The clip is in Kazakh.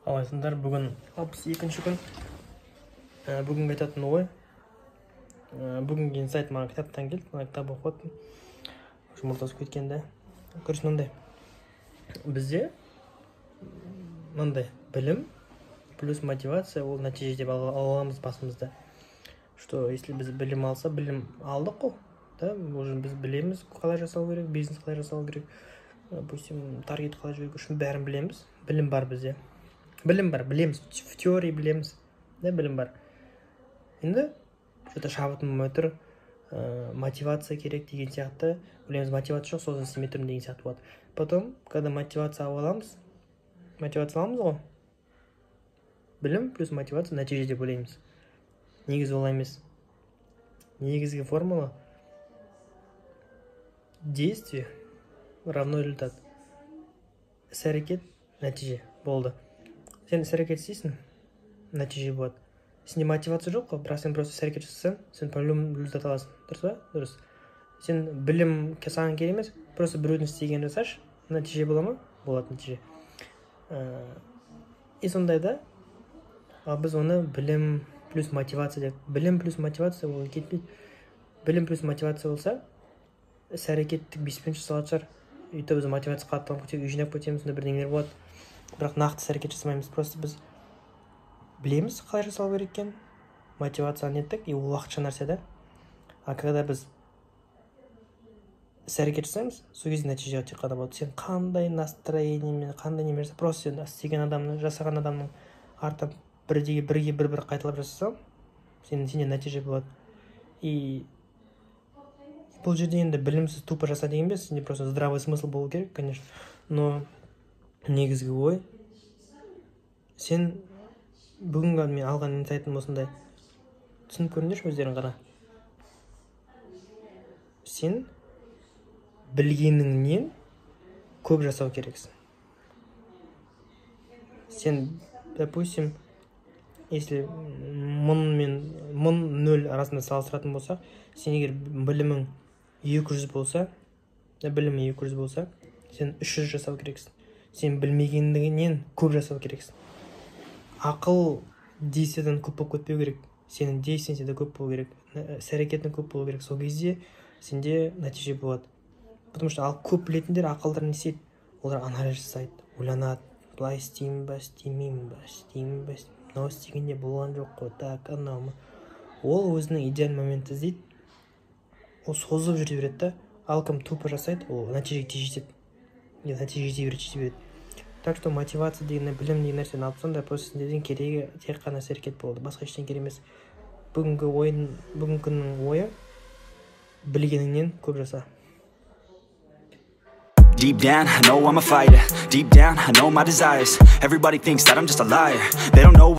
Қалайсыңдар, бүгін 62-ші күн. Бүгін айтатын ой. Бүгінгі инсайт маған кітаптан келді. Мына кітап оқып жұмыртасы кеткенде. Көріс мынандай. Бізде мындай білім плюс мотивация ол нәтиже деп аламыз басымызда. Что если біз білім алса, білім алдық қой. Да, уже біз білеміз қалай жасау керек, бизнес қалай жасау керек. Допустим, таргет қалай жүру үшін бәрін білеміз. Білім бар бізде. Білім бар, білеміз, в теории білеміз, да, білім бар. Енді, что-то шабытым өтір, мотивация керек деген сияқты, білеміз, мотивация жоқ, сосын істемей тұрмын деген сияқты болады. Потом, когда мотивация аламыз ғой, білім плюс мотивация нәтиже деп ойлаймыз. Негізі олай емес. Негізгі формула действие равно результат. Іс-әрекет нәтиже болды. Сен іс-әрекет істейсің, нәтиже болады. Сенде мотивация жоқ қой, бірақ сен просто іс-әрекет жасасаң, сен по-любому результат аласың. Дұрыс па? Дұрыс. Сен білім саған керек емес, просто біреудің істеген жасашы, нәтиже бола ма? Болады нәтиже. И сондайда, біз оны білім плюс мотивация деп. Білім плюс мотивация ол кетпейді. Білім плюс мотивация болса, іс-әрекеттік 5-пен жасалады шығар. Үйті біз мотивация қаттығын көтек, үй жинап көтеміз, бірдеңелер болады. Бірақ нақты іс-әрекет жасамаймыз. Просто біз білеміз қалай жасау керек екен, мотивацияны еттік, и ол уақытша нәрсе да. А когда біз іс-әрекет жасаймыз, сол кезде нәтижеге тек қана болады. Сен қандай настроениемен, қандай немерсе, просто сен істеген адамның, жасаған адамның артынан бір қайталап жасасаң, сенде нәтиже болады. И бұл жерде енді білімсіз тупо жаса деген бес, сенде просто здравый смысл болу керек, конечно. Но негізгі ой, сен бүгінгі мен алған инсайтым осындай. Түсініп көріңдерші өздерің қара. Сен білгеніңнен көп жасау керексің. Сен, допустим, если 1000 мен 0 арасында салыстыратын болсақ, сен егер білімің 200 болса, сен 300 жасау керексің. Сен білмегендігінен көп жасау керексің. Ақыл действиядан көп болып кетпеу керек. Сенің действияң де көп болу керек. Іс-әрекетің көп болу керек. Сол кезде сенде нәтиже болады. Потому что көп білетіндер ақылдар не істейді? Олар анализ жасайды, ойланады. Былай істеймін ба, істемеймін ба, мынау істегенде болған жоқ қой, так, анау. Ол өзінің идеаль моментті іздейді. Ол созып жүре береді да. Ал кім тупо жасайды, ол нәтижеге тез жетеді. Нәтижеге жете береді. Так что мотивация деген, білім деген нәрсені алып сонда просто сендердің керегі тек қана іс-әрекет болды. Басқа ештеңе керек емес. Бүгінгі күннің ойы білгеніңнен көп жаса. Deep down, I know I'm a fighter. Deep down, I know my desires. Everybody thinks that I'm just a liar. They don't know